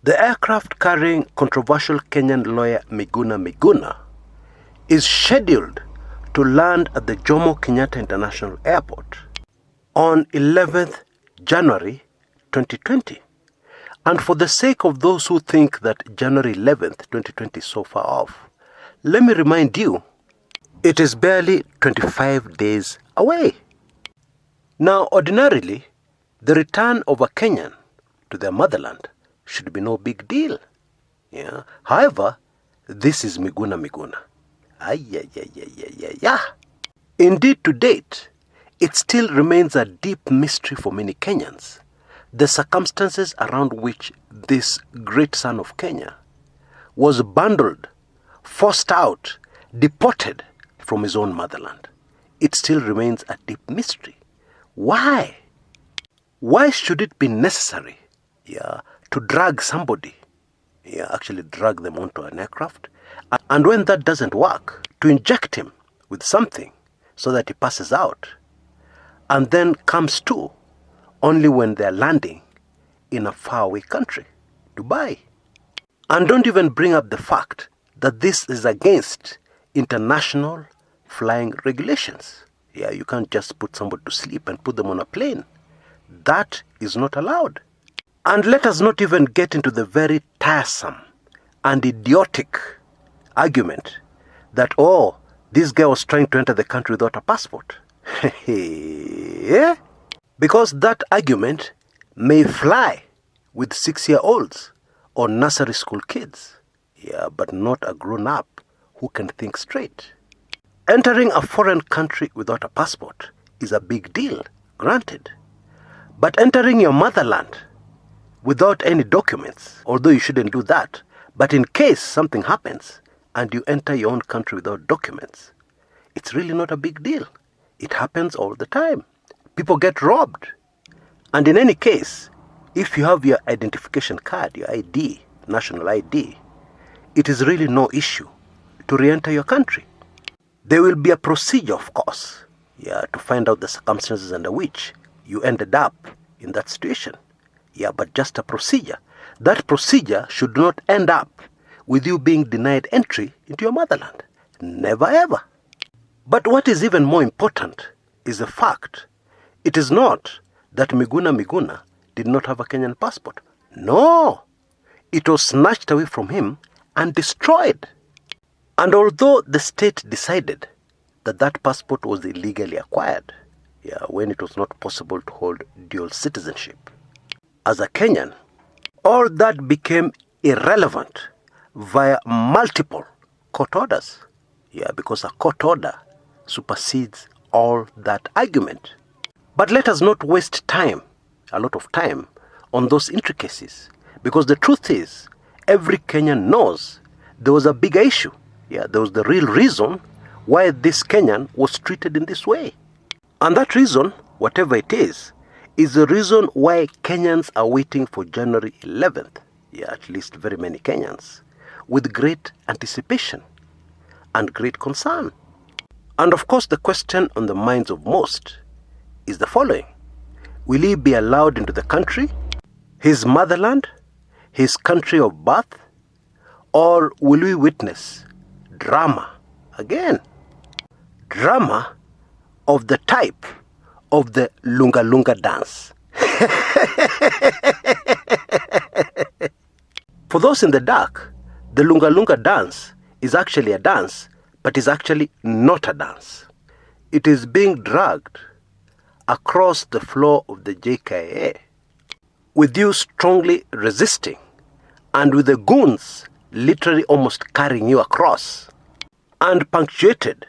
The aircraft carrying controversial Kenyan lawyer Miguna Miguna is scheduled to land at the Jomo Kenyatta International Airport on 11th January 2020. And for the sake of those who think that January 11th, 2020 is so far off, let me remind you, it is barely 25 days away. Now, ordinarily, the return of a Kenyan to their motherland should be no big deal. Yeah. However, this is Miguna Miguna. Indeed, to date, it still remains a deep mystery for many Kenyans, the circumstances around which this great son of Kenya was bundled, forced out, deported from his own motherland. It still remains a deep mystery. Why? Why should it be necessary to drag somebody, actually drag them onto an aircraft, and when that doesn't work, to inject him with something so that he passes out, and then comes to only when they're landing in a faraway country, Dubai? And don't even bring up the fact that this is against international flying regulations. You can't just put somebody to sleep and put them on a plane. That is not allowed. And let us not even get into the very tiresome and idiotic argument that, oh, this guy was trying to enter the country without a passport. Because that argument may fly with 6-year-olds or nursery school kids, but not a grown-up who can think straight. Entering a foreign country without a passport is a big deal, granted. But entering your motherland without any documents, although you shouldn't do that, but in case something happens and you enter your own country without documents, it's really not a big deal. It happens all the time. People get robbed. And in any case, if you have your identification card, your ID, national ID, it is really no issue to re-enter your country. There will be a procedure, of course, to find out the circumstances under which you ended up in that situation. But just a procedure. That procedure should not end up with you being denied entry into your motherland. Never ever. But what is even more important is the fact it is not that Miguna Miguna did not have a Kenyan passport. No. It was snatched away from him and destroyed. And although the state decided that that passport was illegally acquired, when it was not possible to hold dual citizenship, as a Kenyan, all that became irrelevant via multiple court orders. Because a court order supersedes all that argument. But let us not waste time, a lot of time, on those intricacies. Because the truth is, every Kenyan knows there was a bigger issue. There was the real reason why this Kenyan was treated in this way. And that reason, whatever it is the reason why Kenyans are waiting for January 11th, at least very many Kenyans, with great anticipation and great concern. And of course, the question on the minds of most is the following. Will he be allowed into the country, his motherland, his country of birth, or will we witness drama again? Drama of the type of the Lunga Lunga dance. For those in the dark, the Lunga Lunga dance is actually a dance, but is actually not a dance. It is being dragged across the floor of the JKIA, with you strongly resisting, and with the goons literally almost carrying you across, and punctuated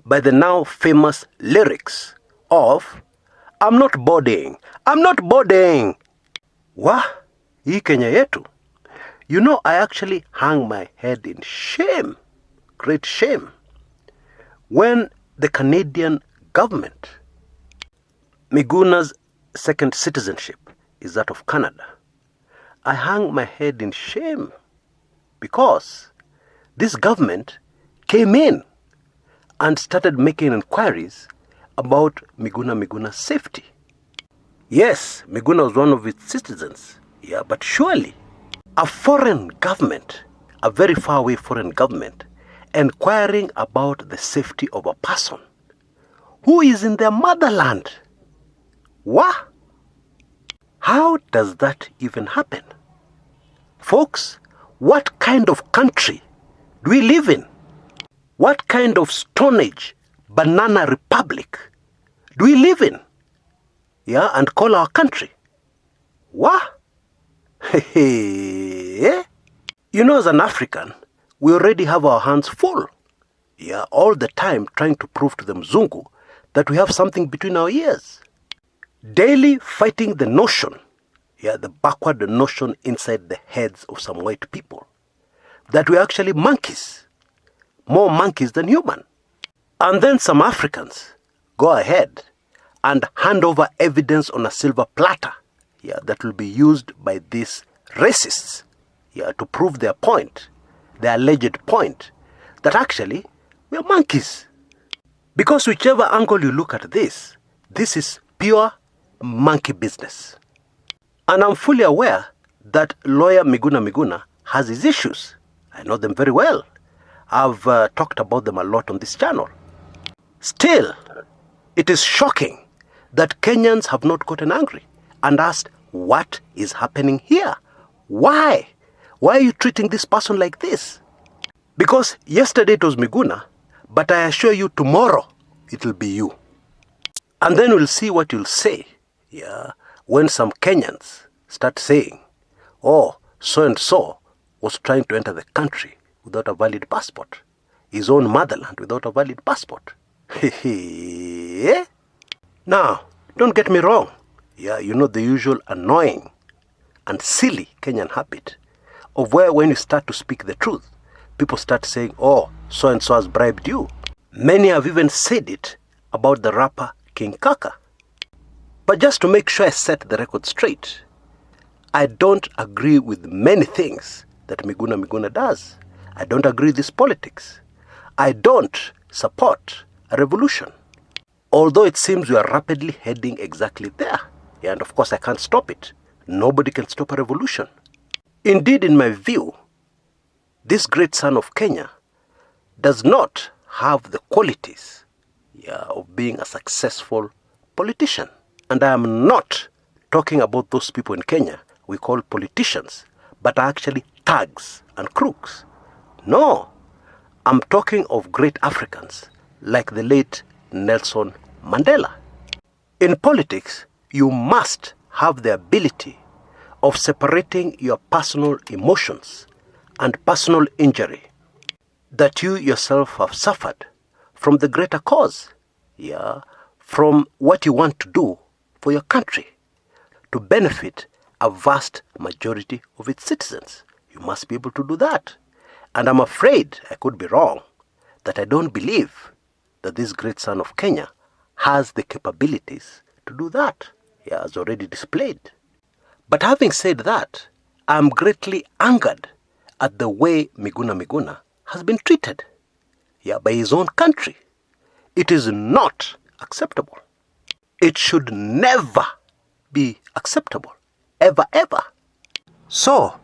by the now famous lyrics of, I'm not boarding, I'm not boarding. Wah, hii Kenya yetu. You know, I actually hung my head in shame, great shame, when the Canadian government, Miguna's second citizenship is that of Canada. I hung my head in shame because this government came in and started making inquiries about Miguna Miguna's safety. Yes, Miguna was one of its citizens, but surely A foreign government, a very far away foreign government, inquiring about the safety of a person who is in their motherland. What? How does that even happen? Folks, what kind of country do we live in? What kind of Stone Age banana republic do we live in? Yeah, and call our country? What? You know, as an African, we already have our hands full. Yeah, all the time trying to prove to the Mzungu that we have something between our ears. Daily fighting the notion, the backward notion inside the heads of some white people, that we're actually monkeys, more monkeys than human. And then some Africans go ahead and hand over evidence on a silver platter, that will be used by these racists, to prove their point, their alleged point, that actually we're monkeys. Because whichever angle you look at this is pure monkey business. And I'm fully aware that lawyer Miguna Miguna has his issues. I know them very well. I've talked about them a lot on this channel. Still, it is shocking that Kenyans have not gotten angry and asked, what is happening here? Why? Why are you treating this person like this? Because yesterday it was Miguna, but I assure you tomorrow it will be you. And then we'll see what you'll say, when some Kenyans start saying, oh, so-and-so was trying to enter the country without a valid passport, his own motherland without a valid passport. Now, don't get me wrong. You know the usual annoying and silly Kenyan habit of where when you start to speak the truth, people start saying, oh, so-and-so has bribed you. Many have even said it about the rapper King Kaka. But just to make sure I set the record straight, I don't agree with many things that Miguna Miguna does. I don't agree with his politics. I don't support a revolution. Although it seems we are rapidly heading exactly there. And of course I can't stop it. Nobody can stop a revolution. Indeed, in my view, this great son of Kenya does not have the qualities of being a successful politician. And I am not talking about those people in Kenya we call politicians, but are actually thugs and crooks. No, I'm talking of great Africans like the late Nelson Mandela. In politics, you must have the ability of separating your personal emotions and personal injury that you yourself have suffered from the greater cause, from what you want to do for your country to benefit a vast majority of its citizens. You must be able to do that. And I'm afraid, I could be wrong, that I don't believe that this great son of Kenya has the capabilities to do that, as already displayed. But having said that, I'm greatly angered at the way Miguna Miguna has been treated, by his own country. It is not acceptable. It should never be acceptable. Ever, ever. So,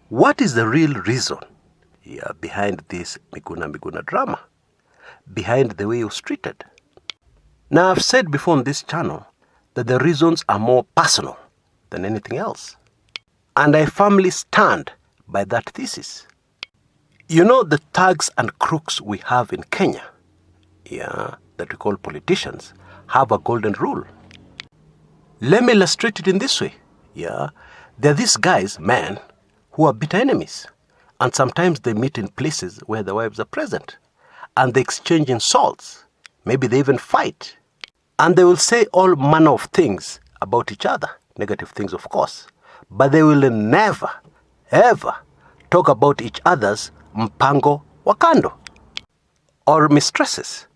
what is the real reason behind this Miguna Miguna drama? Behind the way he was treated? Now, I've said before on this channel that the reasons are more personal than anything else. And I firmly stand by that thesis. You know, the thugs and crooks we have in Kenya, that we call politicians, have a golden rule. Let me illustrate it in this way. There are these guys, men, who are bitter enemies. And sometimes they meet in places where the wives are present. And they exchange insults. Maybe they even fight. And they will say all manner of things about each other. Negative things, of course. But they will never, ever talk about each other's mpango wakando or mistresses.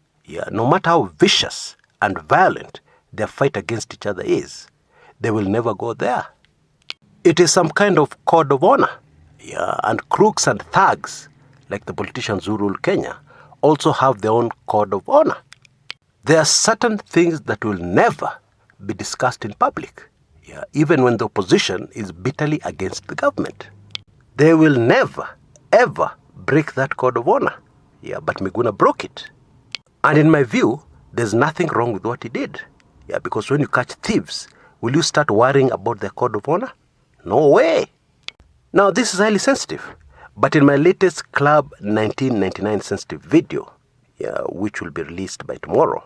No matter how vicious and violent their fight against each other is, they will never go there. It is some kind of code of honor. And crooks and thugs, like the politicians who rule Kenya, also have their own code of honor. There are certain things that will never be discussed in public, even when the opposition is bitterly against the government. They will never, ever break that code of honor. Yeah, but Miguna broke it. And in my view, there's nothing wrong with what he did. Yeah, because when you catch thieves, will you start worrying about their code of honor? No way. Now, this is highly sensitive. But in my latest Club 1999 sensitive video, which will be released by tomorrow,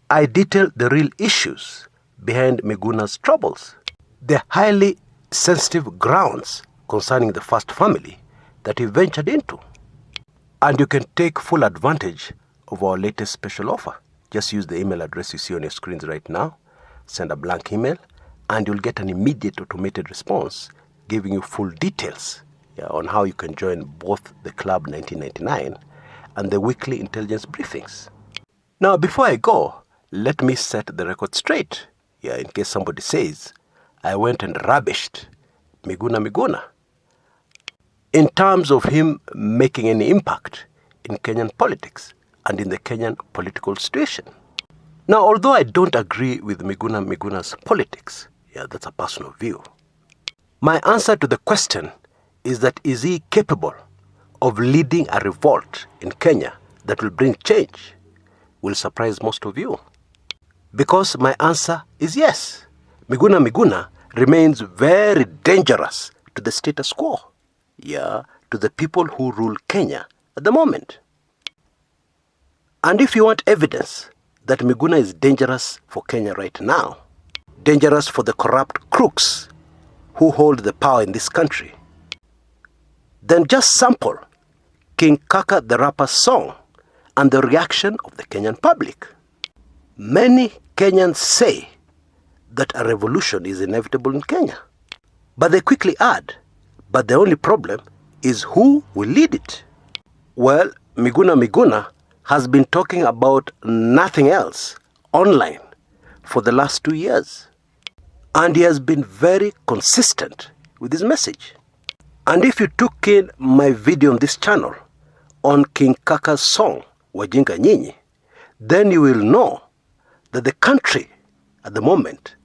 I detail the real issues behind Miguna's troubles. The highly sensitive grounds concerning the first family that he ventured into. And you can take full advantage of our latest special offer. Just use the email address you see on your screens right now, send a blank email, and you'll get an immediate automated response giving you full details on how you can join both the Club 1999 and the weekly intelligence briefings. Now, before I go, let me set the record straight, in case somebody says I went and rubbished Miguna Miguna in terms of him making any impact in Kenyan politics and in the Kenyan political situation. Now, although I don't agree with Miguna Miguna's politics, that's a personal view, my answer to the question is that is he capable of leading a revolt in Kenya that will bring change will surprise most of you. Because my answer is yes. Miguna Miguna remains very dangerous to the status quo, to the people who rule Kenya at the moment. And if you want evidence that Miguna is dangerous for Kenya right now, dangerous for the corrupt crooks who hold the power in this country, then just sample King Kaka the rapper's song and the reaction of the Kenyan public. Many Kenyans say that a revolution is inevitable in Kenya. But they quickly add, but the only problem is who will lead it. Well, Miguna Miguna has been talking about nothing else online for the last 2 years. And he has been very consistent with his message. And if you took in my video on this channel on King Kaka's song, Wajinga Nyinyi, then you will know that the country at the moment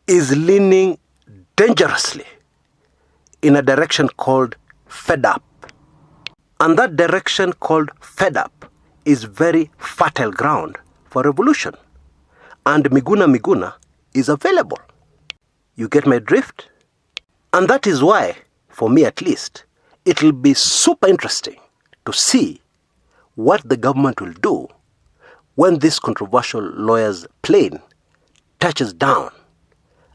is leaning dangerously in a direction called fed up. And that direction called fed up is very fertile ground for revolution. And Miguna Miguna is available. You get my drift? And that is why, for me at least, it will be super interesting to see what the government will do when this controversial lawyer's plane touches down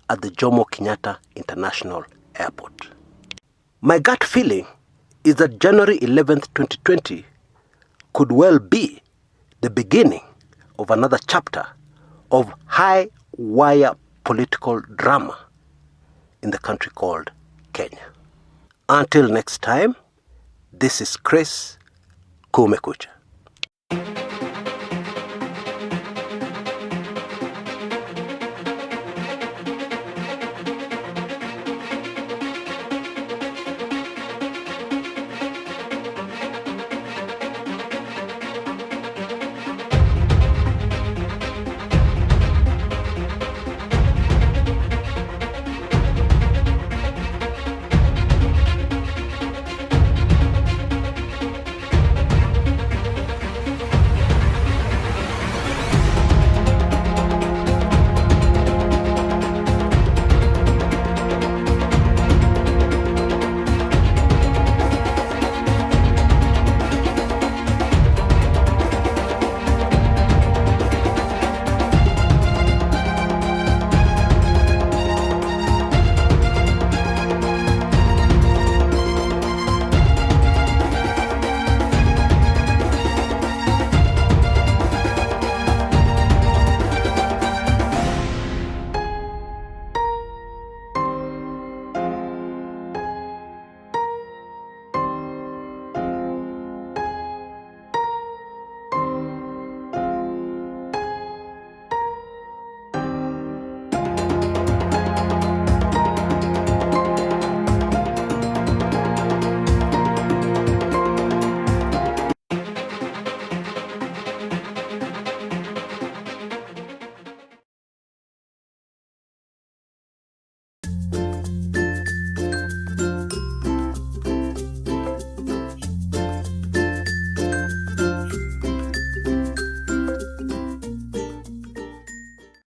at the Jomo Kenyatta International Airport. My gut feeling is that January 11th, 2020 could well be the beginning of another chapter of high-wire political drama in the country called Kenya. Until next time, this is Chris Kumekucha.